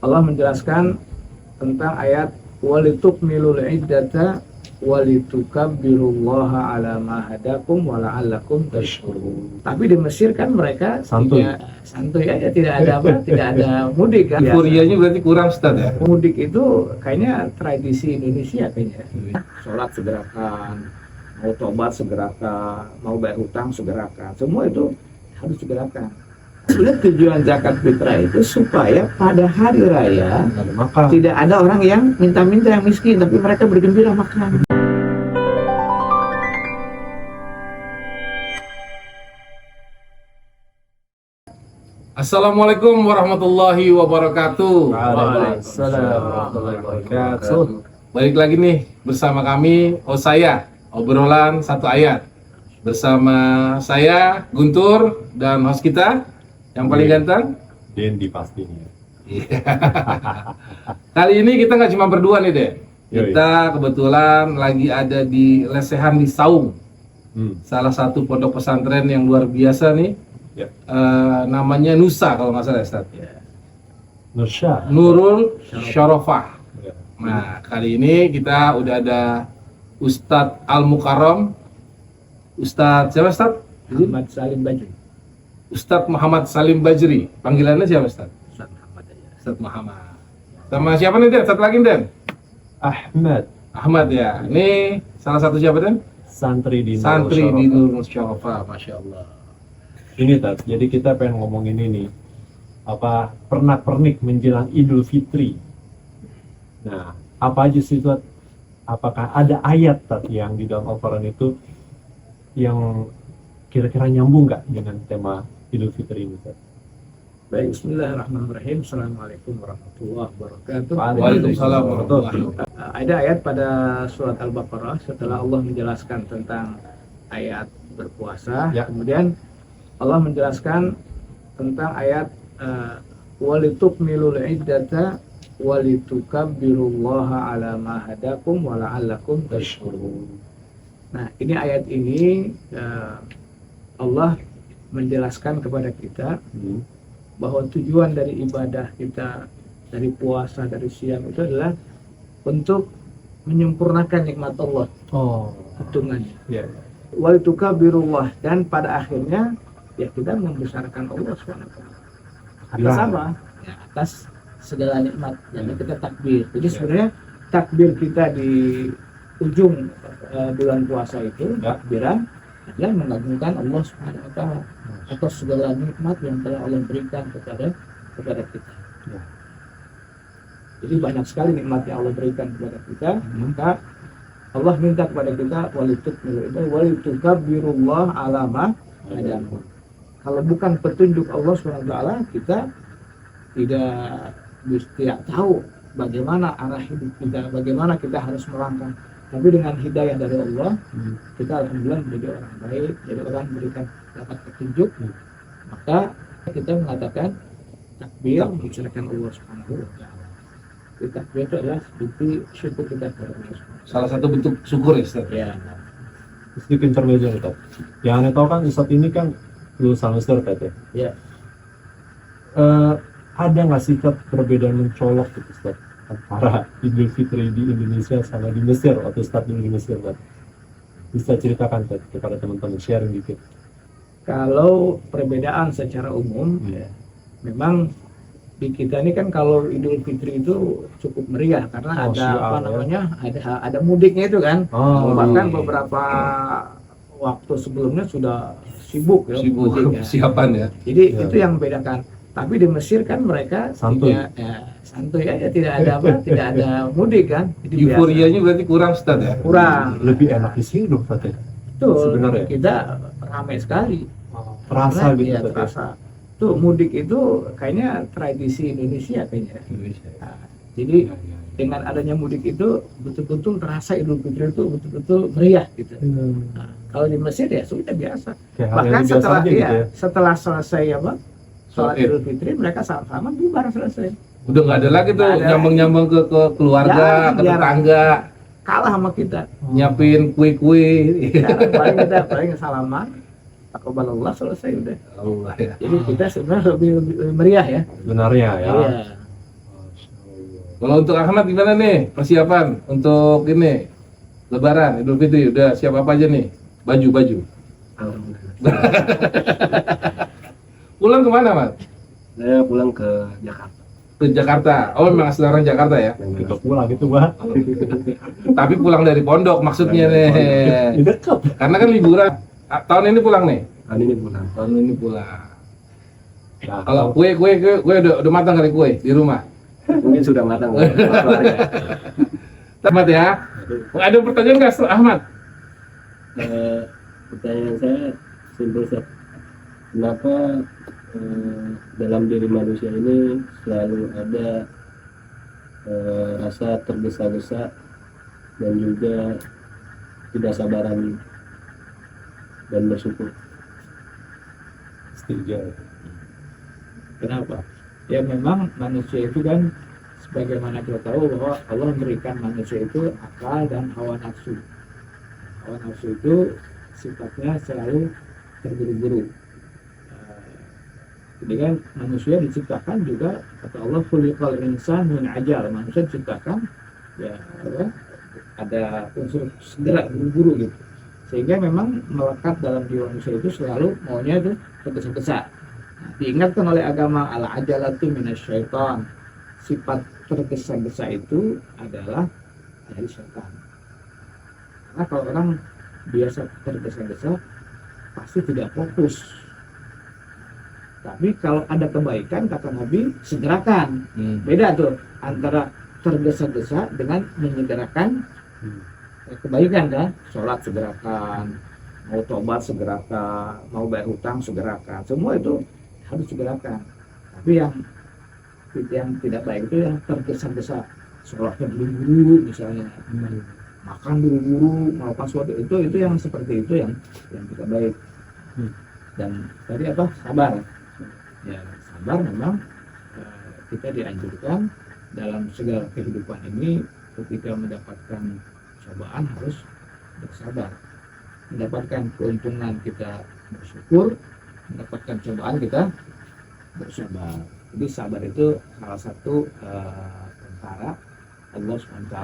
Allah menjelaskan tentang ayat walitukmilul iddata walitukabbirullaha ala ma hadakum wa la'allakum tashkurun. Tapi di Mesir kan mereka santuy aja, tidak ada apa, tidak ada mudik kan. Euforianya berarti kurang, Ustaz ya? Mudik itu kayaknya tradisi Indonesia kayaknya. Sholat segerakan, mau tobat segerakan, mau bayar hutang segerakan, semua itu harus segerakan. Sebenarnya tujuan zakat fitrah itu supaya pada hari raya tidak ada orang yang minta-minta, yang miskin, tapi mereka bergembira makan. Assalamualaikum warahmatullahi wabarakatuh. Waalaikumsalam warahmatullahi wabarakatuh. Balik lagi nih bersama kami, saya obrolan satu ayat. Bersama saya Guntur dan host kita yang paling ganteng Dendi pastinya. Kali ini kita nggak cuma berdua nih deh. Kita kebetulan lagi ada di lesehan di Saung, salah satu pondok pesantren yang luar biasa nih. Namanya Nusa kalau nggak salah, Ustaz. Nurul Syarofah. Nah, kali ini kita udah ada Ustadz Al-Mukarram. Ustadz siapa, Ustadz? Muhammad Salim Bajri. Ustadz Muhammad Salim Bajri. Panggilannya siapa, Ustadz? Ustadz Muhammad aja. Ustadz Muhammad. Sama siapa nih, Den? Satu lagi, Den? Ahmad ya. Ini salah satu siapa, Den? Santri di Nurul Syarofah. Masya Allah. Ini Tat, jadi kita pengen ngomongin ini apa pernak-pernik menjelang Idul Fitri. Nah, apa aja sih Tat? Apakah ada ayat Tat yang di dalam Al-Quran itu yang kira-kira nyambung nggak dengan tema Idul Fitri ini Tat? Baik, bismillahirrahmanirrahim. Assalamualaikum warahmatullahi wabarakatuh. Waalaikumsalam warahmatullahi wabarakatuh. Ada ayat pada surat Al-Baqarah setelah Allah menjelaskan tentang ayat berpuasa, kemudian Allah menjelaskan tentang ayat walitukmilul iddata walitukabbirullaha ala ma hadakum wa la'allakum tashkurun. Nah, ini ayat ini Allah menjelaskan kepada kita bahwa tujuan dari ibadah kita, dari puasa, dari siam itu adalah untuk menyempurnakan nikmat Allah. Hitungannya. Walitukabirullah, dan pada akhirnya ya kita membesarkan Allah SWT. Atas apa? Ya, atas segala nikmat. Jadi kita takbir. Jadi sebenarnya takbir kita di ujung bulan puasa itu, takbiran adalah mengagungkan Allah SWT atas segala nikmat yang telah Allah berikan kepada kita. Jadi banyak sekali nikmat yang Allah berikan kepada kita, maka Allah minta kepada kita walitukabirullah ala ma hadakum. Kalau bukan petunjuk Allah SWT, kita tidak tahu bagaimana arah hidup kita, bagaimana kita harus melangkah. Tapi dengan hidayah dari Allah, kita alhamdulillah menjadi orang baik, jadi orang dapat petunjuk. Maka kita mengatakan takbir mengucapkan Allah SWT. Takbir itu adalah bukti syukur kita kepada Allah. Salah satu bentuk syukur ya, Ustaz. Ya. Sedikit intermezzo Ustaz. Yang Anda tahu kan Ustaz ini kan lulusan Ustaz ya. Ya. Ada nggak sih perbedaan mencolok gitu Ustaz antara Idul Fitri di Indonesia sama di Mesir atau Ustaz di Mesir Ustaz? Bisa ceritakan Ustaz kepada teman-teman, sharing dikit. Kalau perbedaan secara umum, memang di kita ini kan kalau Idul Fitri itu cukup meriah karena ada mudiknya itu kan. Bahkan beberapa waktu sebelumnya sudah sibuk ya, mudiknya. Persiapan ya. Jadi itu yang membedakan. Tapi di Mesir kan mereka santuy aja, tidak ada apa, tidak ada mudik kan. Euforianya berarti kurang, Ustaz ya? Kurang. Lebih enak di sini dong Ustaz ya. Tuh, sebenarnya kita ramai sekali. Terasa gitu ya, terasa. Tuh mudik itu kayaknya tradisi Indonesia kayaknya. Nah, jadi dengan adanya mudik itu betul-betul terasa Idul Fitri itu betul-betul meriah gitu. Nah, kalau di Mesir ya sudah biasa. Bahkan setelah selesai sholat Idul Fitri mereka sama-sama bubar selesai. Udah nggak ada lagi tuh nyambung-nyambung ke keluarga, ke tetangga. Kalah sama kita. Nyiapin kue-kue. Paling salaman. Taqabbalallah, selesai udah. Allah ya. Jadi kita sebenarnya lebih meriah ya. Sebenarnya ya. Iya. Kalau untuk Ahmad gimana nih persiapan untuk ini Lebaran Idul Fitri? Udah siap apa aja nih? Baju. Alhamdulillah. Pulang kemana, Mas? Saya pulang ke Jakarta. Ke Jakarta. Oh, memang asli orang Jakarta ya? Kita pulang gitu, Bang. Tapi pulang dari pondok maksudnya nih. Ini dekat. Karena kan liburan. Tahun ini pulang nih. Hari ini pulang. Tahun ini pulang. Nah, Kalau kue udah matang kali kue di rumah. Mungkin sudah matang. Ahmad ya. Ada pertanyaan nggak, Ahmad? Pertanyaan saya simpel Ustaz. Kenapa dalam diri manusia ini selalu ada rasa tergesa-gesa dan juga tidak sabaran dan bersyukur? setuju. Kenapa? Ya memang manusia itu kan sebagaimana kita tahu bahwa Allah memberikan manusia itu akal dan hawa nafsu. Hawa nafsu itu sifatnya selalu terburu-buru. Jadi kan manusia diciptakan juga kata Allah khuliqal insan min ajal. Manusia diciptakan ya ada unsur segera buru-buru gitu. Sehingga memang melekat dalam jiwa manusia itu selalu maunya itu tergesa-gesa. Diingatkan oleh agama al-ajalatu minasyaiton. Sifat tergesa-gesa itu adalah dari syaitan. Karena kalau orang biasa tergesa-gesa pasti tidak fokus. Tapi kalau ada kebaikan kata Nabi segerakan. Beda tuh antara tergesa-gesa dengan menyegerakan kebaikan kan. Sholat segerakan, mau tobat segerakan, mau bayar hutang segerakan. Semua itu harus segerakan. Tapi yang tidak baik itu yang tergesa-gesa, sholatnya buru-buru misalnya, makan buru-buru, melakukan sesuatu itu yang seperti itu yang tidak baik. Dan tadi apa? Sabar. Ya sabar memang kita dianjurkan dalam segala kehidupan ini ketika mendapatkan cobaan harus bersabar. Mendapatkan keuntungan kita bersyukur, mendapatkan cobaan kita bersabar. Jadi sabar itu salah satu tentara Allah SWT.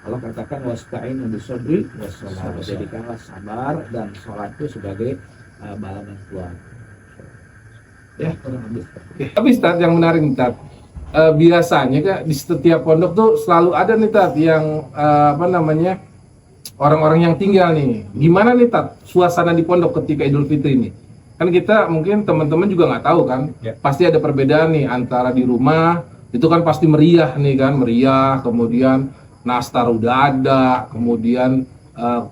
Allah katakan wasta'inu bisabri wassalam. Jadikanlah sabar dan sholat itu sebagai bala bantuan. Ya, kurang lebih. Tapi Ustaz yang menarik nih Tat, biasanya Kak di setiap pondok tuh selalu ada nih Tat yang orang-orang yang tinggal nih. Gimana nih Tat suasana di pondok ketika Idul Fitri ini? Kan kita mungkin teman-teman juga nggak tahu kan, pasti ada perbedaan nih antara di rumah itu kan pasti meriah nih kan, meriah, kemudian nastar udah ada, kemudian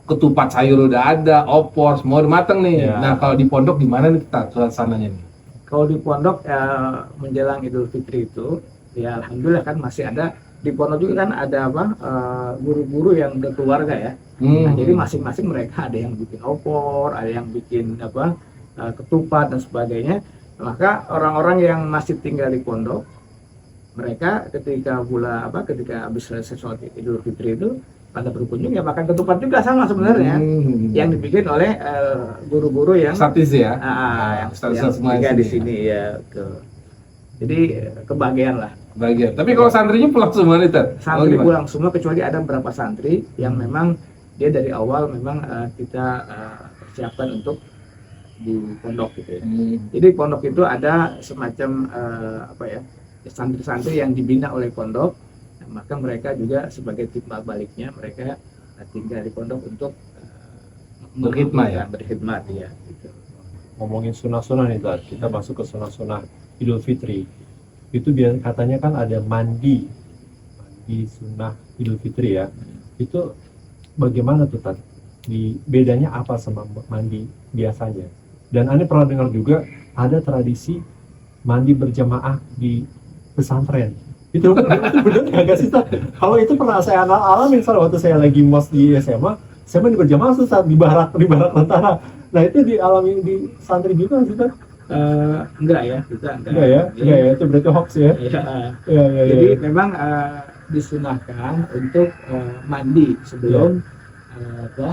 ketupat sayur udah ada, opor semua udah mateng nih. Nah kalau di pondok gimana nih Tat suasananya nih? Kalau di pondok menjelang Idul Fitri itu, ya alhamdulillah kan masih ada di pondok juga kan ada guru-guru yang berkeluarga ya. Nah, jadi masing-masing mereka ada yang bikin opor, ada yang bikin ketupat dan sebagainya. Maka orang-orang yang masih tinggal di pondok, mereka ketika habis selesai sholat Idul Fitri itu pada berkunjung ya makan ketupat juga sama sebenarnya yang dibikin oleh guru-guru yang statis ya, yang tinggal di sini ya. Jadi kebagian lah. Bagian. Tapi kalau santrinya pulang semua nih Tat? Santri pulang semua kecuali ada beberapa santri yang memang dia dari awal memang kita persiapkan untuk di pondok gitu ya. Jadi pondok itu ada semacam santri-santri yang dibina oleh pondok. Maka mereka juga sebagai timbal baliknya mereka tinggal di pondok untuk berkhidmat ya gitu. Ngomongin sunah-sunah nih Tat, kita masuk ke sunah-sunah Idul Fitri. Itu katanya kan ada mandi sunah Idul Fitri ya. Itu bagaimana tuh Tat? Bedanya apa sama mandi biasanya? Dan Anda pernah dengar juga ada tradisi mandi berjamaah di pesantren. Itu benar nggak sih Tat? Kalau itu pernah saya alami waktu saya lagi mos di SMA, saya mandi berjamaah saat di barak tentara. Nah itu dialami di santri juga sih Tat? Enggak ya, kita enggak ya, itu berarti hoax ya. Jadi memang disunahkan untuk mandi sebelum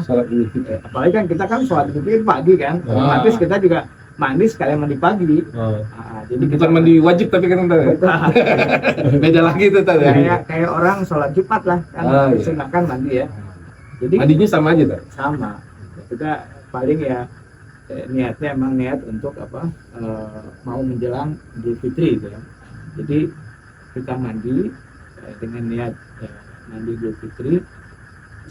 sholat Idul Fitri. Apalagi kan kita kan sholat Idul Fitri pagi kan, otomatis kita juga mandi sekalian mandi pagi. Oh. Nah, jadi Bukan mandi wajib tapi kan ntar ya. Beda lagi itu tadi. kayak orang sholat Jumat lah kan Ah, iya. disunahkan mandi ya. Jadi Mandinya sama aja tuh. sama. Kita paling ya niatnya emang niat untuk apa mau menjelang Idul Fitri gitu ya. Jadi kita mandi dengan niat mandi Idul Fitri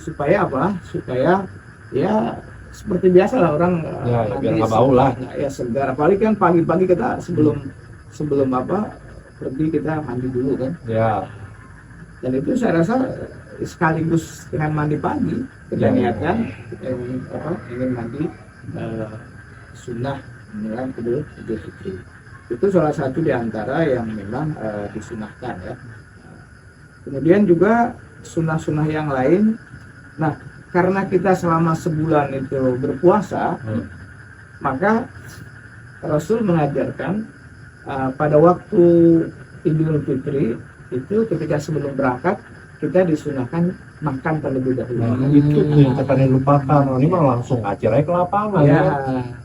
supaya apa? Supaya ya seperti biasa lah orang Ya, mandi biar nggak bau lah. ya segar. Apalagi kan pagi-pagi kita sebelum apa pergi kita mandi dulu kan. Ya. Dan itu saya rasa sekaligus dengan mandi pagi kita Ya, ya. niatkan kita ingin mandi sunnah menjelang Idul Fitri. Itu salah satu di antara yang memang disunahkan ya. Kemudian juga sunnah-sunnah yang lain. Nah, karena kita selama sebulan itu berpuasa, maka Rasul mengajarkan pada waktu Idul Fitri itu ketika sebelum berangkat kita disunahkan makan terlebih dahulu. Itu tuh yang kita lupakan. Ini mah langsung acaranya ke lapangan. Ya,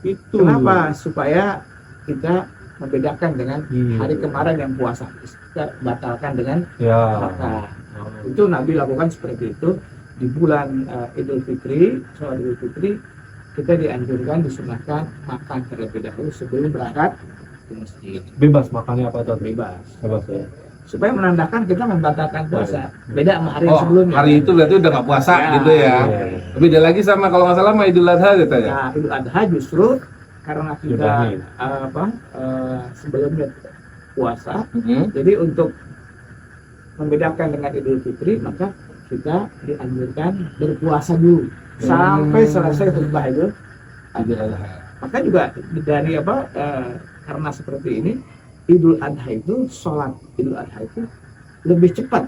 Itu. kenapa? Supaya kita membedakan dengan Iya. hari kemarin yang puasa. Kita batalkan dengan Ya. makan. Itu Nabi lakukan seperti itu di bulan Idul Fitri, sholat Idul Fitri kita dianjurkan disunahkan makan terlebih dahulu sebelum berangkat ke masjid. Bebas makannya apa tuh? Bebas. Bebas ya. Supaya menandakan kita membatalkan puasa. Beda sama hari yang Oh, sebelumnya. hari itu berarti udah nggak puasa Ya. gitu ya. Iya. Beda lagi sama kalau nggak salah sama Idul Adha gitu ya. Nah, Idul Adha justru karena kita Yudahin. sebelumnya puasa, Mhm. jadi untuk membedakan dengan Idul Fitri maka kita dianjurkan berpuasa dulu sampai selesai khutbah Idul Idul Adha. Adha. Maka juga dari karena seperti ini Idul Adha itu sholat Idul Adha itu lebih cepat.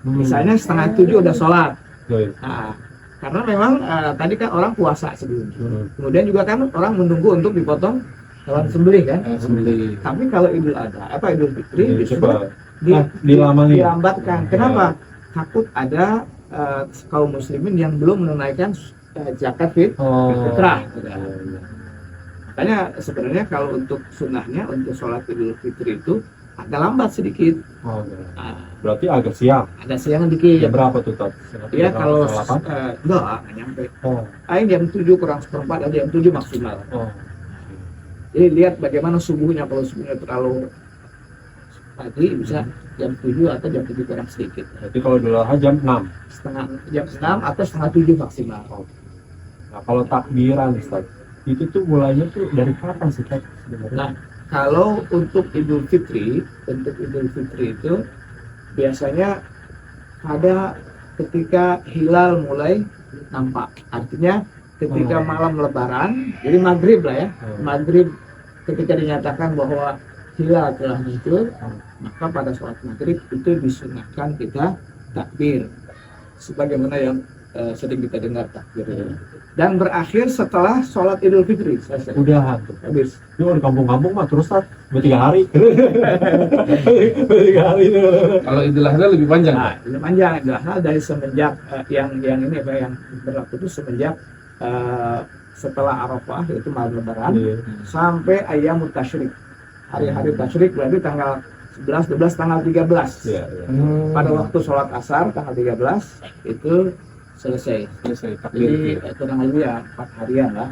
Misalnya 6:30 udah sholat. Baik. Nah, karena memang tadi kan orang puasa sebelumnya. Hmm. Kemudian juga kan orang menunggu untuk dipotong hewan sembelih kan. Sembelih. Tapi kalau Idul Adha, Idul Fitri Ini justru cepat. di- Dilamanin. dilambatkan. Kenapa? Takut ada kaum muslimin yang belum menunaikan zakat fitrah. Makanya sebenarnya kalau untuk sunnahnya untuk sholat Idul Fitri itu agak lambat sedikit. Oh, ya. Nah, Berarti agak siang. ada siang dikit. Jam berapa tuh, Tat? Ya kalau Setengah 8? enggak nyampe. Oh. Jam 7 kurang seperempat atau jam 7 maksimal. Oh. Jadi lihat bagaimana subuhnya, kalau subuhnya terlalu pagi bisa jam 7 atau jam 7 kurang sedikit. Berarti kalau Idul Adha jam 6. Jam 6 atau setengah 7 maksimal. Nah, kalau takbiran, Ustaz, itu tuh mulainya tuh dari kapan sih, Tat? Sebenarnya? Nah, kalau untuk Idul Fitri itu biasanya pada ketika hilal mulai nampak. Artinya ketika malam Lebaran, jadi maghrib lah ya. Maghrib ketika dinyatakan bahwa hilal telah muncul, maka pada sholat maghrib itu disunahkan kita takbir. Sebagaimana yang sering kita dengar takbir. Dan berakhir setelah sholat Idul Fitri selesai. Udahan tuh. Habis. Ini di kampung-kampung mah terus, Tat. 3 hari. 3 hari itu. Kalau Idul Adha lebih panjang. Nah, ini panjang. Nah, dari semenjak yang ini apa yang berlaku itu semenjak setelah Arafah yaitu malam Lebaran Iya. sampai Ayyamut Tasyrik. Hari-hari Tasyrik berarti tanggal 11, 12, tanggal 13. Iya, iya. Pada waktu sholat asar tanggal 13 itu selesai. Selesai takbir. Jadi kurang lebih ya 4 harian lah.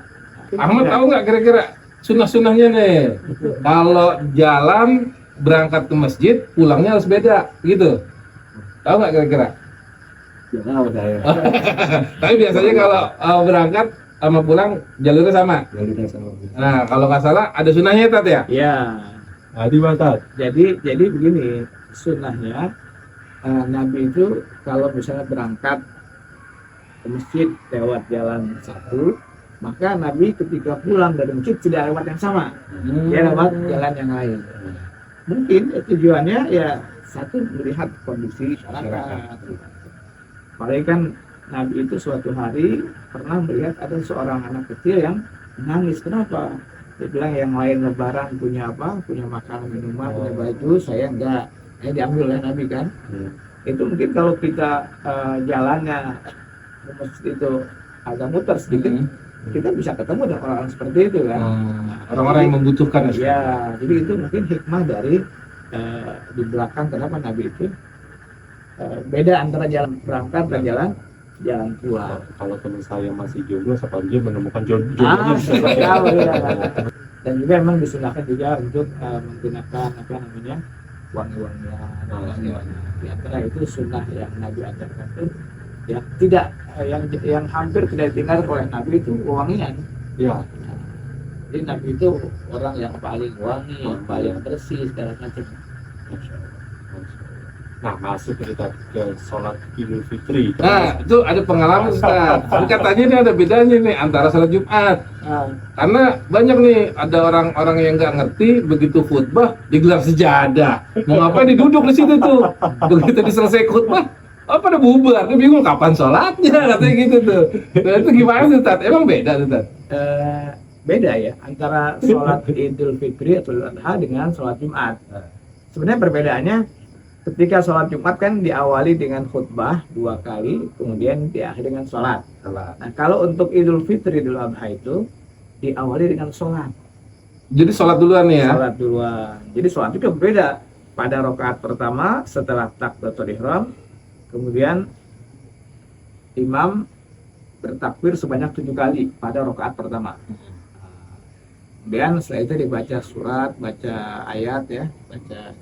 Ahmad tahu nggak kira-kira sunnah-sunnahnya nih? Kalau jalan berangkat ke masjid, pulangnya harus beda, gitu. Tahu nggak kira-kira? Ya tahu saya. Tapi biasanya kalau berangkat sama pulang jalurnya sama. Yang kita sama. Nah, kalau nggak salah ada sunnahnya Tat ya? Ya, Nah, di mana, Tat? jadi begini sunnahnya Nabi itu kalau misalnya berangkat ke masjid lewat jalan satu, maka Nabi ketika pulang dari masjid tidak lewat yang sama, dia lewat jalan yang lain. Mungkin tujuannya ya satu melihat kondisi masyarakat. Apalagi kan Nabi itu suatu hari pernah melihat ada seorang anak kecil yang menangis. Kenapa? Dia bilang yang lain lebaran punya apa? Punya makanan, minuman, punya baju, saya enggak. Diambil oleh Nabi kan. Itu mungkin kalau kita jalannya ke masjid itu agak muter sedikit, kita bisa ketemu dengan orang-orang seperti itu kan. Orang-orang yang membutuhkan. Ya, jadi itu mungkin hikmah dari di belakang kenapa Nabi itu beda antara jalan berangkat dan jalan pulang. Kalau teman saya masih jomblo, siapa dia menemukan jodohnya bisa tahu ya. Dan juga memang disunahkan juga untuk menggunakan apa namanya wangi-wangian. Di antara itu sunnah yang Nabi ajarkan itu ya tidak yang hampir tidak ditinggal oleh Nabi itu wangian. Ya. Jadi Nabi itu orang yang paling wangi, yang paling bersih segala macam. Nah, masuk kita ke sholat Idul Fitri. Nah, itu ada pengalaman Ustaz. Jadi katanya ini ada bedanya nih antara sholat Jumat. Karena banyak nih ada orang-orang yang nggak ngerti begitu khutbah digelar sejadah. Mau ngapain diduduk di situ tuh. Begitu diselesai khutbah, pada bubar. Dia bingung kapan sholatnya katanya gitu tuh. Nah, itu gimana tuh Ustaz? Emang beda tuh Ustaz? Beda ya antara sholat Idul Fitri atau Idul Adha dengan sholat Jumat. Sebenarnya perbedaannya ketika sholat Jumat kan diawali dengan khutbah 2 kali, kemudian diakhiri dengan sholat. Nah, kalau untuk Idul Fitri, Idul Adha itu diawali dengan sholat. Jadi sholat duluan nih ya? Sholat duluan. Jadi sholat itu berbeda. Pada rakaat pertama setelah takbiratul ihram, kemudian imam bertakbir sebanyak 7 kali pada rakaat pertama. Kemudian setelah itu dibaca surat, baca ayat ya, baca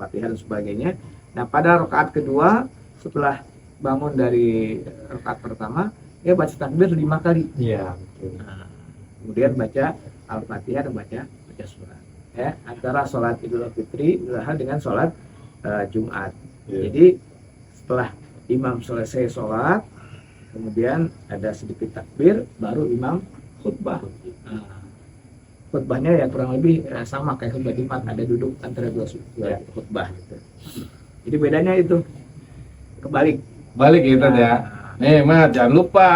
Fatihah dan sebagainya. Nah, pada rakaat kedua setelah bangun dari rakaat pertama, dia baca takbir 5 kali. Iya, betul. Nah, kemudian baca Al-Fatihah dan baca surat. Ya, antara sholat Idul Fitri dengan sholat Jumat. Iya. Jadi setelah imam selesai sholat, kemudian ada sedikit takbir, baru imam khutbah. Nah, khutbahnya ya kurang lebih sama kayak khutbah Jumat, ada duduk antara dua khutbah gitu. Jadi bedanya itu kebalik. Balik gitu ya. Nih Mat, jangan lupa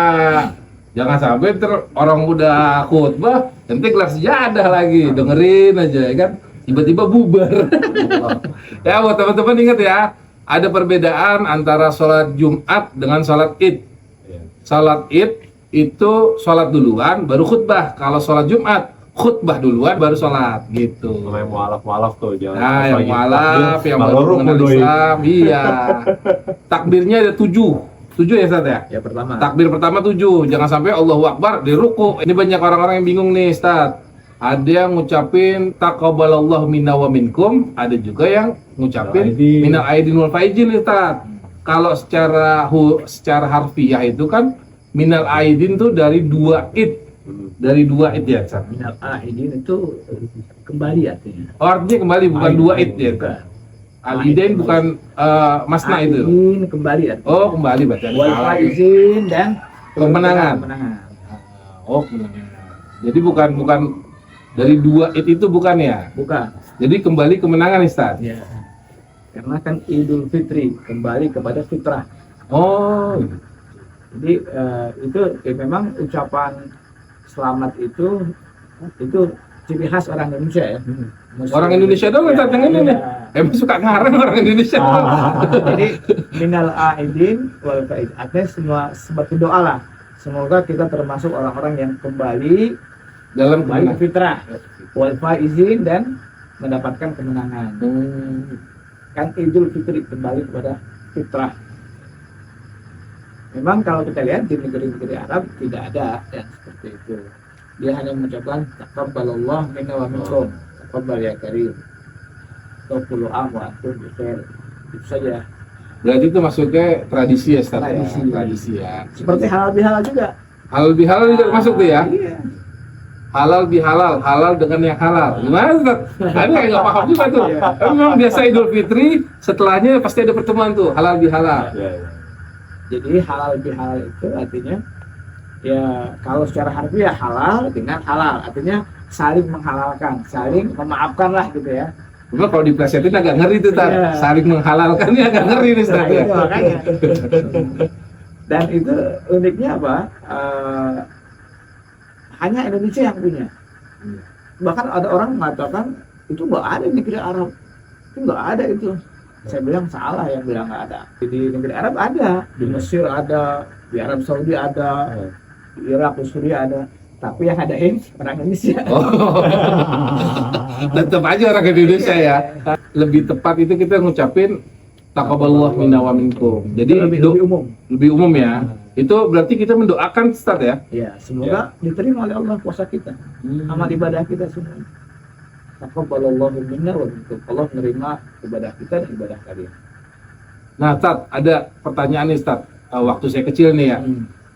jangan sampai orang udah khutbah nanti kelas sejadah lagi dengerin aja ya kan, tiba-tiba bubar. Ya buat teman-teman ingat ya, ada perbedaan antara sholat Jumat dengan sholat Id. Sholat Id itu sholat duluan baru khutbah. Kalau sholat Jumat khutbah duluan baru sholat gitu. Yang mualaf tuh jangan. Nah, yang mualaf, yang baru mengenal Islam, iya. Takbirnya ada 7 ya Ustaz ya? Ya pertama. Takbir pertama 7, jangan sampai Allahu Akbar di ruku. Ini banyak orang-orang yang bingung nih Ustaz. Ada yang ngucapin taqabbalallahu minna wa minkum, ada juga yang ngucapin minal aidin wal faizin Ustaz. Kalau secara harfiah itu kan minal aidin tuh dari 2 id. Dari 2 id ya, Ustaz. Minal aidin itu kembali artinya. Oh, artinya kembali bukan 2 id ya. Al-idain bukan masna itu. Aidin kembali artinya. Oh, kembali bacaan. Wal faizin dan kemenangan. Oh, kemenangan. Jadi bukan dari 2 id itu bukan ya? Bukan. Jadi kembali kemenangan Ustaz. Ya. Karena kan Idul Fitri kembali kepada fitrah. Oh. Jadi itu memang ucapan selamat itu ciri khas orang Indonesia ya. Orang Indonesia dong Ustaz yang ini nih. Emang suka ngarang orang Indonesia. Jadi minal aidin wal faizin. Artinya semua seperti doa lah. Semoga kita termasuk orang-orang yang kembali Dalam ke fitrah, wal faizin dan mendapatkan kemenangan. Kan Idul Fitri kembali kepada fitrah. Memang kalau kita lihat di negeri-negeri Arab tidak ada yang seperti itu. Dia hanya mengucapkan taqabbalallahu minna wa minkum, taqabbal ya karim, taqulu am wa antum bikhair. Itu saja. Berarti itu masuknya tradisi ya Ustaz. Tradisi. Ya? Tradisi ya. Seperti halal bihalal juga. Halal bihalal juga masuk tuh ya. Iya. Halal bihalal, halal dengan yang halal. Gimana Ustaz? Ada yang nggak paham juga tuh. Memang biasa Idul Fitri setelahnya pasti ada pertemuan tuh halal bihalal. Jadi halal bihalal itu artinya ya kalau secara harfiah halal dengan halal, artinya saling menghalalkan, saling memaafkan lah gitu ya. Cuma kalau diplesetin agak ngeri tuh Ustaz. Iya. Saling menghalalkan ini agak ngeri nih Ustaz. Nah, itu makanya. Dan itu uniknya apa? Hanya Indonesia yang punya. Bahkan ada orang mengatakan itu nggak ada di negeri Arab, itu nggak ada itu. Saya bilang salah yang bilang nggak ada. Di negeri Arab ada, di Mesir ada, di Arab Saudi ada, di Irak, di Suriah ada, tapi yang adain orang Indonesia. Oh. Tetap aja orang Indonesia ya. Lebih tepat itu kita ngucapin taqabbalallahu minna wa minkum. Jadi lebih umum. lebih umum ya. Itu berarti kita mendoakan Ustaz ya. Ya, semoga diterima oleh Allah puasa kita, amal ibadah kita semua. Taqabbalallahu minna wa minkum. Allah menerima ibadah kita dan ibadah kalian. Nah, Ustaz, ada pertanyaan nih Ustaz. Waktu saya kecil nih ya.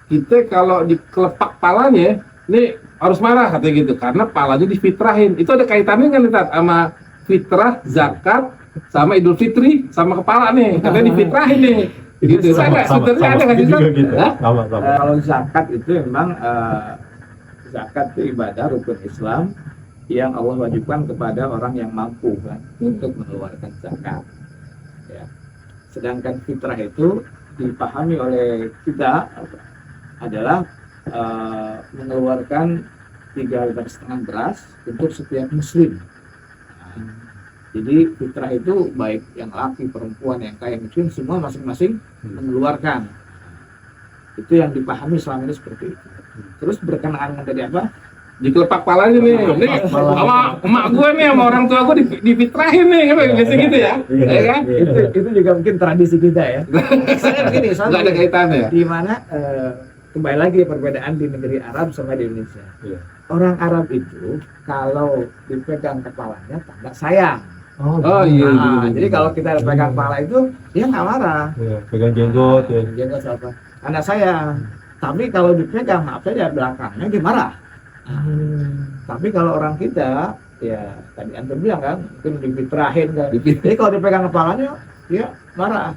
Kita kalau di kelepak palanya, ini harus marah katanya gitu, karena palanya difitrahin. Itu ada kaitannya kan Ustaz sama fitrah, zakat, sama Idul Fitri, sama kepala nih. Katanya difitrahin nih. Gitu. Saya sebenarnya ada nggak sih Ustaz? gitu. Hah? Sama. Kalau zakat itu memang zakat itu ibadah rukun Islam yang Allah wajibkan kepada orang yang mampu kan untuk mengeluarkan zakat. Ya. Sedangkan fitrah itu dipahami oleh kita adalah mengeluarkan 3,5 liter beras untuk setiap muslim. Nah, jadi fitrah itu baik yang laki, perempuan, yang kaya, miskin, semua masing-masing mengeluarkan. Itu yang dipahami selama ini seperti itu. Terus berkenaan dengan tadi apa? Di kelepak palanya nih. Nih sama emak gue nih, sama orang tua gue difitrahin nih, kan biasa gitu ya. Ya kan? Itu juga mungkin tradisi kita ya. Saya begini, Nggak ada kaitannya ya. di mana kembali lagi perbedaan di negeri Arab sama di Indonesia. Iya. Orang Arab itu kalau dipegang kepalanya tanda sayang. Oh iya. Nah, jadi kalau kita pegang kepala itu dia nggak marah. Iya, pegang jenggot ya. Jenggot apa? Tanda sayang. Tapi kalau dipegang maaf saja belakangnya dia marah. Tapi kalau orang kita ya tadi antum bilang kan mungkin difitrahin kan. Jadi kalau dipegang kepalanya dia marah.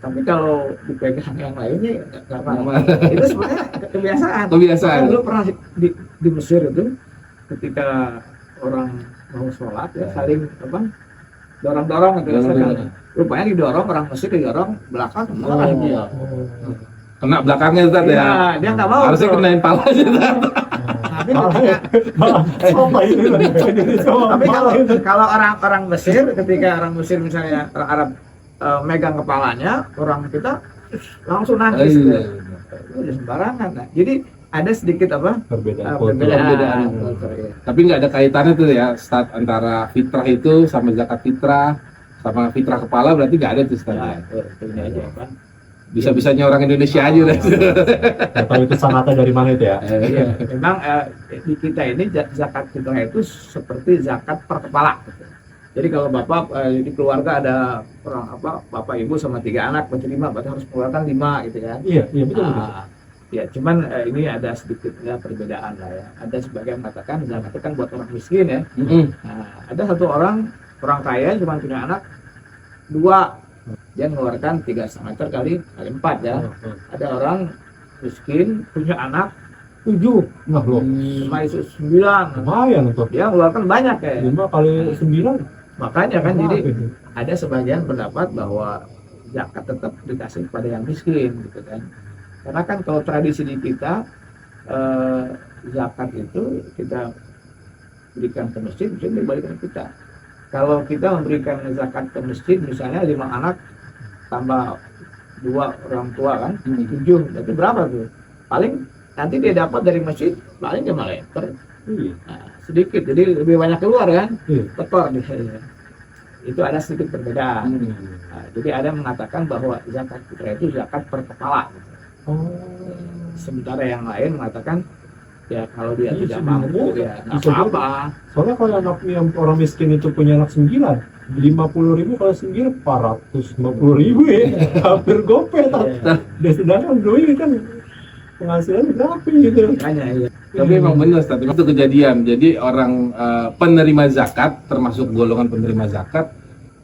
Tapi kalau dipegang yang lainnya nggak marah. Itu sebenarnya kebiasaan. Kebiasaan. Dulu pernah di Mesir itu ketika orang mau sholat ya saling apa dorong-dorong gitu. Rupanya didorong orang Mesir didorong belakang marah dia. Kena belakangnya Ustaz ya. Iya, dia nggak mau. Harusnya tuh. kenain palanya Ustaz. Tapi kalau orang Mesir ketika orang Mesir misalnya orang Arab megang kepalanya, orang kita langsung nangis. Udah sembarangan. Nah, jadi ada sedikit apa? Perbedaan. Perbedaan. Tapi nggak ada kaitannya tuh ya, Ustaz, antara fitrah itu sama zakat fitrah sama fitrah kepala berarti nggak ada tuh Ustaz. Nah, Ya. itu aja Pak. Bisa-bisanya orang Indonesia aja udah. Nggak tahu itu sanatnya dari mana itu ya. Iya, memang di kita ini zakat fitrah itu seperti zakat per kepala. Gitu. Jadi kalau bapak di keluarga ada orang apa bapak ibu sama 3 anak berarti 5 berarti harus mengeluarkan 5 gitu kan. Iya betul. Ya cuman ini ada sedikit perbedaan lah ya. Ada sebagian mengatakan zakat itu kan buat orang miskin ya. Nah, ada satu orang kaya cuma punya anak 2, dia mengeluarkan 3,5 liter kali 4 ya. Ada orang miskin punya anak 7, Nah loh, cuma itu 9. lumayan tuh. Dia mengeluarkan banyak ya. 5 kali 9. Makanya kan jadi ada sebagian pendapat bahwa zakat tetap dikasih kepada yang miskin gitu kan. Karena kan kalau tradisi di kita zakat itu kita berikan ke masjid, masjid dibalikan ke kita. Kalau kita memberikan zakat ke masjid misalnya 5 anak tambah 2 orang tua kan 7, berarti berapa tuh? Paling nanti dia dapat dari masjid paling 5 liter. Nah, sedikit jadi lebih banyak keluar kan. Tekor di itu ada sedikit perbedaan. Nah, jadi ada yang mengatakan bahwa zakat fitrah itu zakat per kepala. Sementara yang lain mengatakan ya kalau dia tidak mampu ya nggak apa-apa. Soalnya kalau anak yang orang miskin itu punya anak 9, 50.000 kalau 9 450.000 ya, hampir gopet. Dan sedangkan doi kan penghasilan berapa gitu. Makanya ya. Tapi emang benar Ustaz, itu kejadian. Jadi orang penerima zakat, termasuk golongan penerima zakat,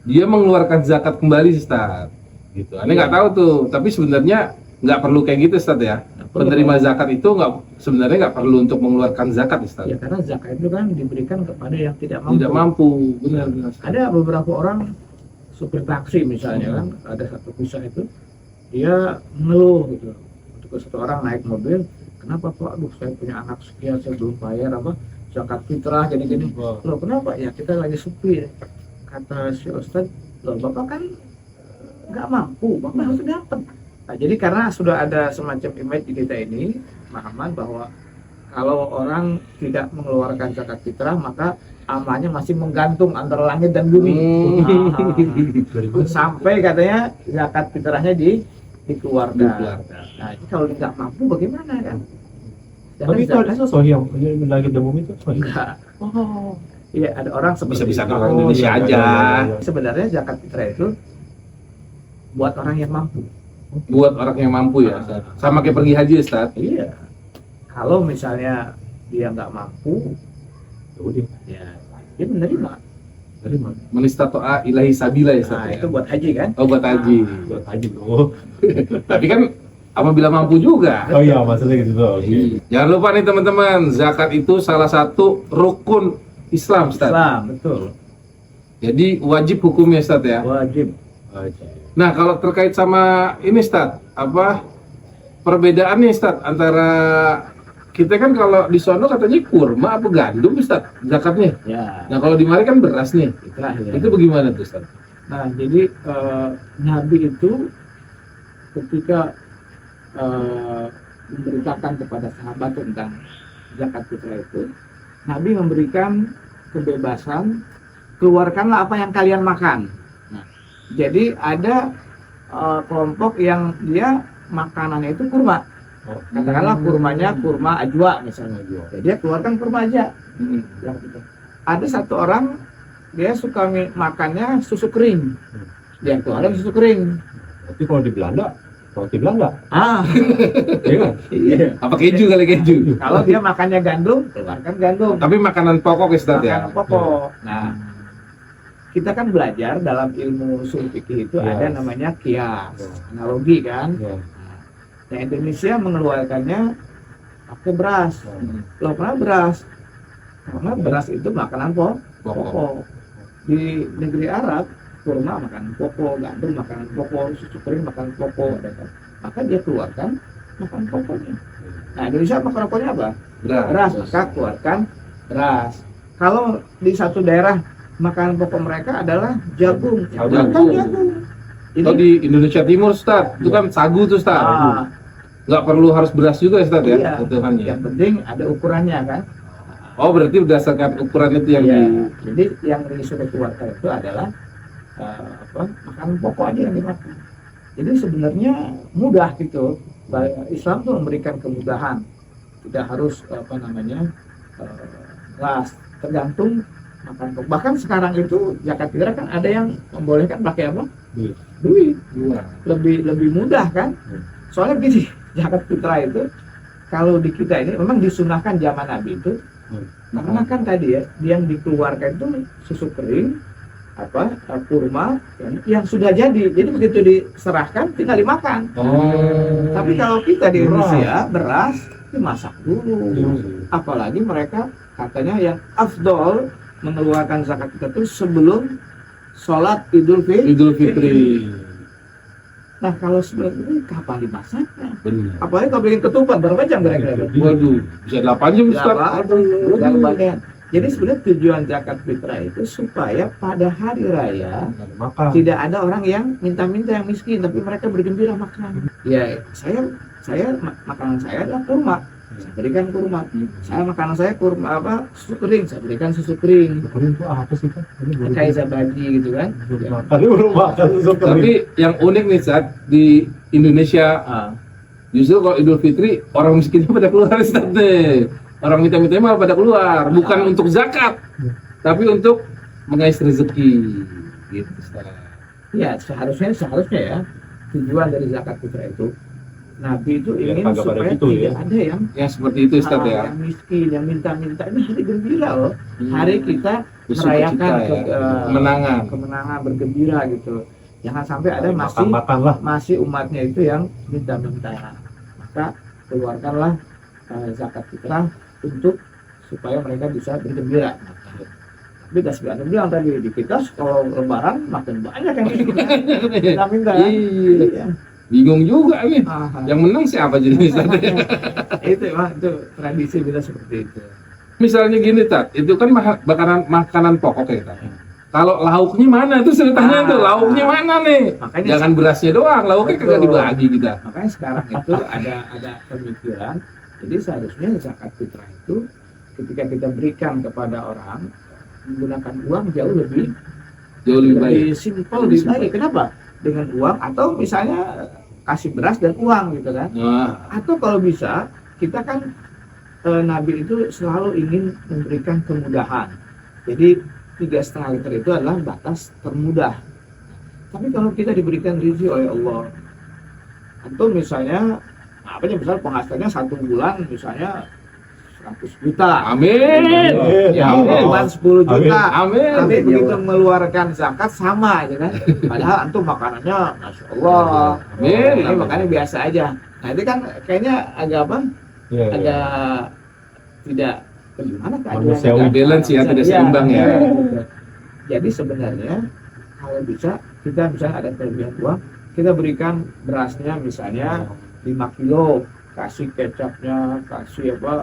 dia mengeluarkan zakat kembali Ustaz. Gitu. Ane nggak tahu tuh, tapi sebenarnya nggak perlu kayak gitu Ustaz ya. Penerima zakat itu sebenarnya nggak perlu untuk mengeluarkan zakat Ustaz. Ya karena zakat itu kan diberikan kepada yang tidak mampu. Tidak mampu, benar. Ada beberapa orang supir taksi misalnya kan, ada satu kisah itu dia mengeluh gitu. Untuk satu orang naik mobil, kenapa Pak? Aduh saya punya anak sekian, saya belum bayar apa zakat fitrah gini-gini. Loh kenapa? Ya kita lagi supir. Kata si Ustadz, loh Bapak kan nggak mampu, Bapak harus dapat. Nah, jadi karena sudah ada semacam image di kita ini, pemahaman bahwa kalau orang tidak mengeluarkan zakat fitrah maka amalnya masih menggantung antara langit dan bumi. Sampai katanya zakat fitrahnya dikeluarkan. Nah, ini kalau nggak mampu bagaimana kan? Tapi itu ada sahih yang lagi demam itu sahih. Enggak. Oh, Iya, ada orang seperti Bisa-bisa itu. orang Indonesia iya, aja. iya, iya. Sebenarnya zakat fitrah itu buat orang yang mampu. Buat orang yang mampu ya, Ustaz. Sama kayak pergi haji, Ustaz. Iya. Kalau misalnya dia nggak mampu, Ya udah, ya dia menerima. dari mana? Menistato'a ilahi sabila ya, Ustaz. Nah, Ya? itu buat haji kan? Oh, buat haji. Buat haji bro. Tapi kan apabila mampu juga. Oh iya, maksudnya gitu tuh. Jangan lupa nih teman-teman, zakat itu salah satu rukun Islam, Ustaz. Islam, betul. Jadi wajib hukumnya, Ustaz ya. Wajib. Nah, kalau terkait sama ini, Ustaz, apa perbedaannya, Ustaz, antara kita kan kalau di sono katanya kurma apa gandum, Ustaz, zakatnya. Ya, Nah, kalau di mari kan beras nih. fitrah ya. Itu bagaimana tuh, Ustaz? Nah, jadi Nabi itu ketika memberitakan kepada sahabat tentang zakat fitrah itu, Nabi memberikan kebebasan, keluarkanlah apa yang kalian makan. Nah, jadi ada kelompok yang dia makanannya itu kurma. Katakanlah kurmanya kurma ajwa misalnya. Jadi dia keluarkan kurma aja. Yang itu. Ada satu orang dia suka makannya susu kering. Dia keluarin susu kering. Tapi kalau di Belanda, roti Belanda, Ah, iya kan? iya. Apa keju kali keju? Kalau dia makannya gandum, keluarkan gandum. Tapi makanan pokok, Ustaz ya. Makanan pokok. Nah, kita kan belajar dalam ilmu usul fikih itu Ya. ada namanya kias, analogi kan. Ya. Nah, Indonesia mengeluarkannya pakai beras. Loh, kenapa beras? Karena beras itu makanan pokok. Di negeri Arab, kurma makanan pokok, gandum makanan pokok, susu kering makanan pokok, maka dia keluarkan makanan pokoknya. Nah, Indonesia makan pokoknya apa? Beras, maka keluarkan beras. Kalau di satu daerah makanan pokok mereka adalah jagung, keluarkan Jagung. jagung. Kalau di Indonesia Timur, Ustaz, itu kan sagu tuh, Ustaz. Ah, Nggak perlu harus beras juga, Ustaz ya, iya. kebutuhannya. Yang penting ada ukurannya kan. Oh, berarti berdasarkan ukuran itu yang Iya. di... Jadi yang disuruh keluarkan itu adalah makanan pokok aja yang dimakan. Jadi sebenarnya mudah gitu. Islam tuh memberikan kemudahan. Tidak harus keras, tergantung makan pokok. Bahkan sekarang itu zakat fitrah kan ada yang membolehkan pakai apa? Duit. Lebih mudah kan? Soalnya gini, zakat fitrah itu kalau di kita ini memang disunahkan zaman Nabi itu. Karena kan tadi ya, yang dikeluarkan itu susu kering, kurma yang sudah jadi begitu diserahkan tinggal dimakan. Tapi kalau kita di Indonesia beras dimasak dulu, apalagi mereka katanya yang afdol mengeluarkan zakat itu sebelum sholat Idul Fitri. Nah, kalau sebelum ini kapan dimasaknya? Benar. Apalagi kalau bikin ketupat berapa jam kira-kira? Waduh, bisa 8 jam, Ustaz. Waduh. Jadi sebenarnya tujuan zakat fitrah itu supaya pada hari raya Makan. tidak ada orang yang minta-minta yang miskin, tapi mereka bergembira makan. Ya, saya makanan saya adalah kurma. Saya berikan kurma. Makanan saya kurma susu kering, saya berikan susu kering. Kering itu apa sih kan? Kayak zabadi gitu kan. Makan belum makan susu kering. Tapi yang unik nih, saat di Indonesia, justru kalau Idul Fitri orang miskinnya pada keluar, Ustaz deh. Orang minta-minta malah pada keluar, bukan untuk zakat, tapi untuk mengais rezeki. Gitu, Ustaz. Ya, seharusnya ya tujuan dari zakat fitrah itu Nabi itu Biar ingin kagak pada supaya gitu, tidak ya. ada yang Yang seperti itu, Ustaz ya. yang miskin, yang minta-minta. Ini hari gembira loh. Hari kita Bersukacita merayakan ya. Kemenangan. kemenangan bergembira gitu. Jangan sampai ada makan lah. masih umatnya itu yang minta-minta. Maka keluarkanlah zakat fitrah untuk supaya mereka bisa bergembira. Tapi Dasbi bilang tadi di kita kalau lebaran makin banyak yang minta-minta. Iya. Bingung juga nih. Yang menang siapa jadi misalnya? Itu tradisi kita seperti itu. Misalnya gini, Tat, itu kan makanan pokok ya, Tat. kalau lauknya mana tuh ceritanya tuh, lauknya mana nih? Makanya Jangan berasnya doang, lauknya Betul. kagak dibagi kita. Makanya sekarang itu ada pemikiran, jadi seharusnya zakat fitrah itu ketika kita berikan kepada orang menggunakan uang jauh lebih Baik. simpel, lebih baik. Kenapa? Dengan uang atau misalnya kasih beras dan uang gitu kan? Nah, Atau kalau bisa kita kan Nabi itu selalu ingin memberikan kemudahan. Jadi 3,5 liter itu adalah batas termudah. Tapi kalau kita diberikan rezeki oleh Allah, atau misalnya apa aja, misal penghasilannya 1 bulan misalnya 100 juta, amin. ya Amin. cuma 10 juta, Amin. tapi begitu mengeluarkan zakat sama aja kan, padahal antum makanannya masya Allah, Amin. ini makannya biasa aja. Nah itu kan kayaknya agak apa? Iya, iya. Agak tidak bagaimana Manusiawi. Nggak balance ya, tidak seimbang ya. gitu. Jadi sebenarnya kalau bisa kita misalnya ada kelebihan uang, kita berikan berasnya misalnya 5 kilo, kasih kecapnya, kasih apa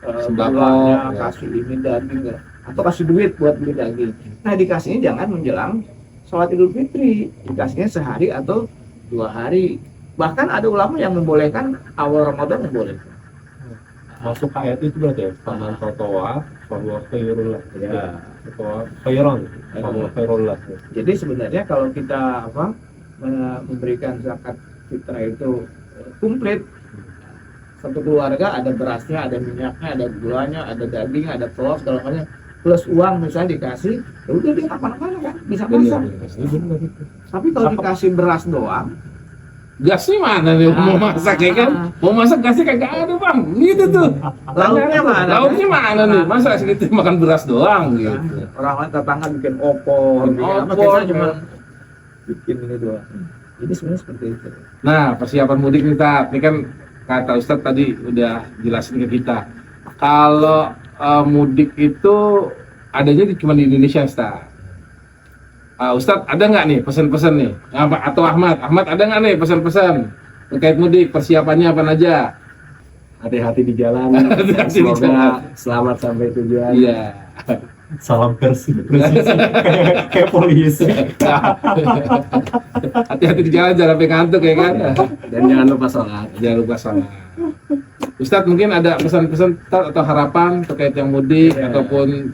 Sembako, gulanya, ya. kasih ini daging atau kasih duit buat beli daging. Nah dikasihnya jangan menjelang sholat Idul Fitri, dikasihnya sehari atau 2 hari. Bahkan ada ulama yang membolehkan awal Ramadan membolehkan. Masuk ke ayat itu berarti ya, faman tatawa fahuwa khairul lah. Ya. Tatawa khairan fahuwa khairul lah. Jadi sebenarnya kalau kita memberikan zakat fitrah itu komplit, satu keluarga ada berasnya, ada minyaknya, ada gulanya, ada daging, ada telur segala macam, plus uang misalnya dikasih, ya udah dia kapan-kapan kan bisa masak. Tapi kalau dikasih beras doang, Gasnya mana nih mau masak ya kan? Mau masak gasnya kagak ada bang, gitu tuh. lauknya mana? Lauknya mana nih? Masa segitu makan beras doang gitu. Orang tetangga bikin opor, Opor, kita cuma ya. bikin ini doang. Jadi sebenarnya seperti itu. Nah, persiapan mudik nih Tat. Ini kan kata Ustadz tadi udah jelasin ke kita. Kalau mudik itu adanya cuma di Indonesia, Ustadz. Ustadz ada nggak nih pesan-pesan nih? Atau Ahmad ada nggak nih pesan-pesan terkait mudik? Persiapannya apa aja? Hati-hati di jalan. Hati-hati di Semoga jalan. selamat sampai tujuan. Iya. Salam presisi kayak polisi. Hati-hati di jalan, jangan sampai ngantuk ya kan? Dan jangan lupa sholat. Jangan lupa sholat. Ustadz mungkin ada pesan-pesan atau harapan terkait yang mudik Ya. ataupun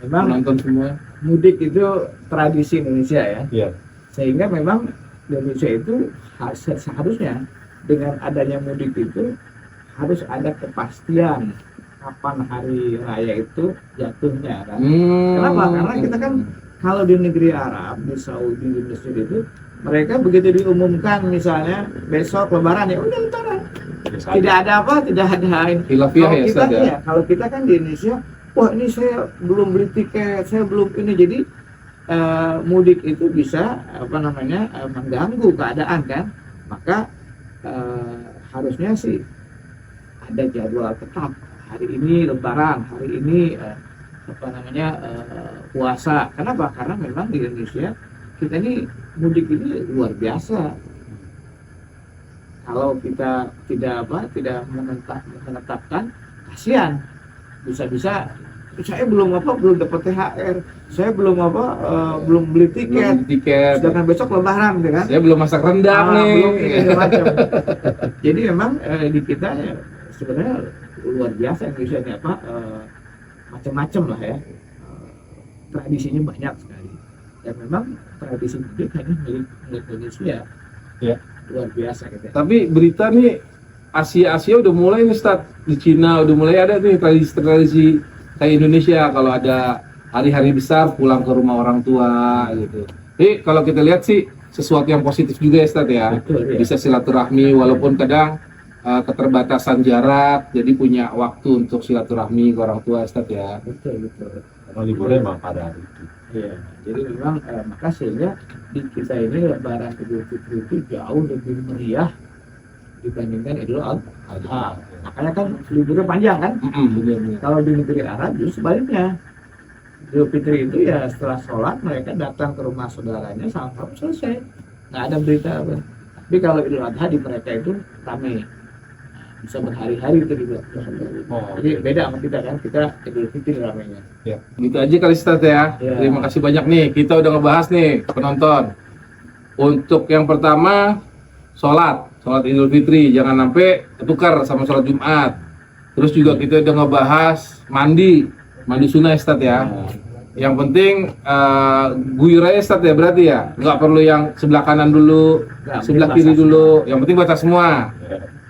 Memang penonton semua? mudik itu tradisi Indonesia ya. Iya. Sehingga memang Indonesia itu seharusnya dengan adanya mudik itu harus ada kepastian kapan hari raya itu jatuhnya kan. Kenapa? Karena kita kan kalau di negeri Arab, di Saudi, di Mesir itu mereka begitu diumumkan misalnya besok Lebaran ya udah Lebaran. Tidak ada apa, tidak ada Khilafiyah kalau ya kita Ustadz ya? kalau kita kan di Indonesia, wah ini saya belum beli tiket, saya belum ini, jadi mudik itu bisa mengganggu keadaan kan, maka harusnya sih ada jadwal tetap, hari ini Lebaran, hari ini puasa. Kenapa? Karena memang di Indonesia kita ini mudik ini luar biasa. Kalau kita tidak menetapkan, kasihan, bisa-bisa saya belum dapat THR, saya belum beli tiket, sedangkan besok Lebaran, gitu kan? Saya belum masak rendang nih. Belum ini macam. Jadi memang di kita sebenarnya luar biasa Indonesia ini macam-macam lah ya. Tradisinya banyak sekali. Dan memang tradisi mudik hanya milik Indonesia. Ya. Luar biasa gitu ya. Tapi berita nih Asia udah mulai nih Ustadz, di Cina udah mulai ada nih tradisi kayak Indonesia kalau ada hari-hari besar pulang ke rumah orang tua gitu. Jadi kalau kita lihat sih sesuatu yang positif juga ya Ustadz ya. Betul, ya. Bisa silaturahmi walaupun kadang keterbatasan jarak, jadi punya waktu untuk silaturahmi ke orang tua Ustadz ya. Betul. Karena liburnya emang pada hari itu. Iya, jadi memang maka sehingga di kita ini Lebaran Idul Fitri itu jauh lebih meriah dibandingkan Idul Adha. Makanya kan liburnya panjang kan? Bener. Kalau di negeri Arab justru sebaliknya. Idul Fitri itu ya setelah sholat mereka datang ke rumah saudaranya, salam selesai, nggak ada berita apa. Tapi kalau Idul Adha di mereka itu ramai. bisa berhari-hari itu juga. Oh, Jadi beda sama kita kan, kita Idul Fitri ramainya. Gitu aja kali Ustaz ya. Ya. Terima kasih banyak nih. Kita udah ngebahas nih penonton. Untuk yang pertama sholat Idul Fitri jangan sampai ketukar sama sholat Jumat. Terus juga kita udah ngebahas mandi sunnah Ustaz ya. Yang penting guyur aja Ustaz ya berarti ya. Nggak perlu yang sebelah kanan dulu, Nggak, sebelah mungkin kiri basah dulu. Yang penting baca semua.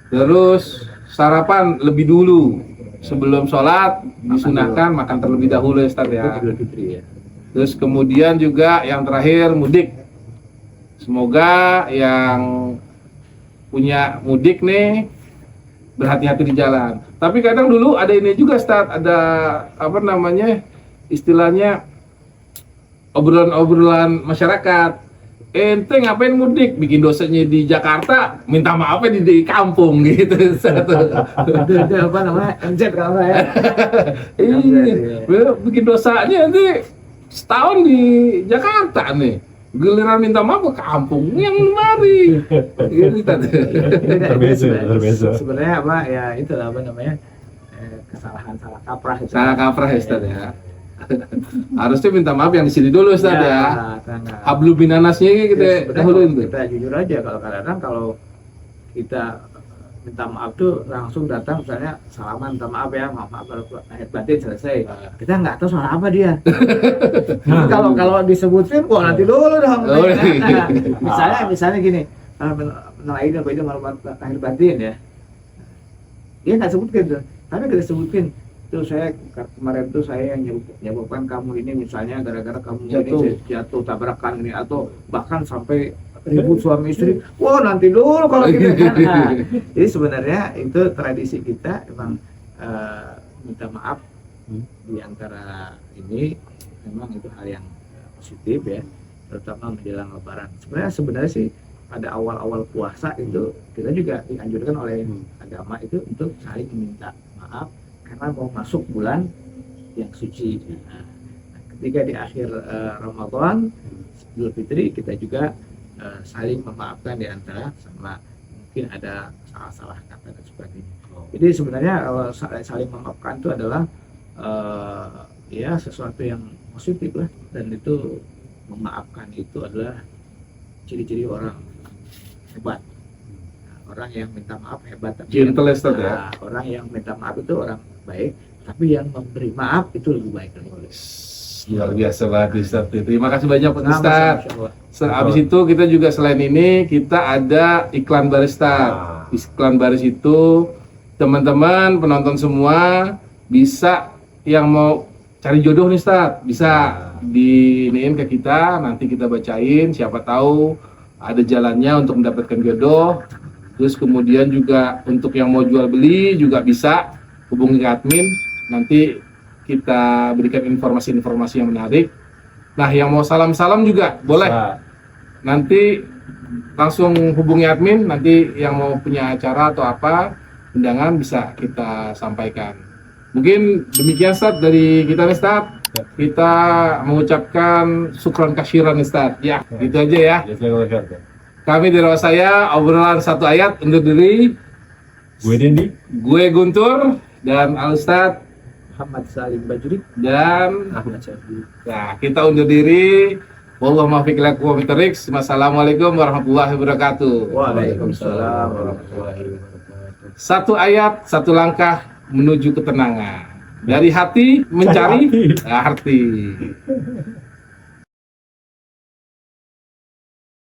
Terus sarapan lebih dulu sebelum sholat disunahkan makan terlebih dahulu ya Ustaz ya. Idul Fitri ya. Terus kemudian juga yang terakhir mudik. Semoga yang punya mudik nih berhati-hati di jalan. Tapi kadang dulu ada ini juga Ustaz, ada apa namanya istilahnya obrolan masyarakat. Ente ngapain mudik? Bikin dosanya di Jakarta, minta maafnya di kampung gitu. Itu apa namanya? MZ kalau saya. Iya, bikin dosanya nanti setahun di Jakarta nih. Giliran minta maaf ke kampung yang mari. Gitu tadi. Terbeza. Sebenarnya apa ya itu apa namanya? Kesalahan salah kaprah itu. Salah kaprah ya Ustaz ya. Harusnya minta maaf yang di sini dulu Ustaz ya. Karena Hablu binanasnya kita dahuluin tuh. kita jujur aja kalau kadang-kadang kalau kita minta maaf tuh langsung datang misalnya salaman minta maaf ya maaf lahir batin selesai kita nggak tahu soal apa dia. Kalau disebutin kok nanti dulu dong. Oh, iya. Misalnya gini mengenai lahir batin ya dia nggak sebutkan tuh tapi kita sebutin tuh saya kemarin tuh saya yang nyebabkan kamu ini misalnya gara-gara kamu ini jatuh tabrakan ini atau bahkan sampai ribut suami istri. Wah nanti dulu kalau kita kan. Jadi sebenarnya itu tradisi kita emang minta maaf di antara ini memang itu hal yang positif ya, terutama menjelang Lebaran. Sebenarnya sih pada awal-awal puasa itu kita juga dianjurkan oleh agama itu untuk saling meminta maaf karena mau masuk bulan yang suci. Nah, ketika di akhir Ramadan Idul Fitri kita juga saling memaafkan di antara sama mungkin ada salah-salah kata dan sebagainya. Jadi sebenarnya kalau saling memaafkan itu adalah ya sesuatu yang positif lah dan itu memaafkan itu adalah ciri-ciri orang hebat. Nah, orang yang minta maaf hebat. Gentle Ustaz ya. Orang yang minta maaf itu orang baik, tapi yang memberi maaf itu lebih baik lagi. Luar biasa banget Ustaz. Terima kasih banyak Pak Sama-sama, Ustaz. Masya Allah. Habis itu kita juga selain ini kita ada iklan baris Ustaz. Iklan baris itu teman-teman penonton semua bisa yang mau cari jodoh nih Ustaz, bisa diiniin ke kita, nanti kita bacain, siapa tahu ada jalannya untuk mendapatkan jodoh. Terus kemudian juga untuk yang mau jual beli juga bisa hubungi ke admin, nanti kita berikan informasi-informasi yang menarik. Nah, yang mau salam-salam juga boleh. Nanti langsung hubungi admin, nanti yang mau punya acara atau apa, undangan bisa kita sampaikan. Mungkin demikian Ustaz dari kita nih Ustaz. Kita mengucapkan syukran kasyiran Ustaz. Ya, gitu aja ya. Kami dari saya obrolan satu ayat undur diri. Gue Dendi, Gue Guntur dan Al Ustaz Muhammad Salim Bajri dan Ahmad Syafi'i. nah, kita undur diri. Wallahu muwaffiq ila aqwamit thoriq. Wassalamualaikum warahmatullahi wabarakatuh. Waalaikumsalam warahmatullahi wabarakatuh. Satu ayat, satu langkah menuju ketenangan. Dari hati mencari arti.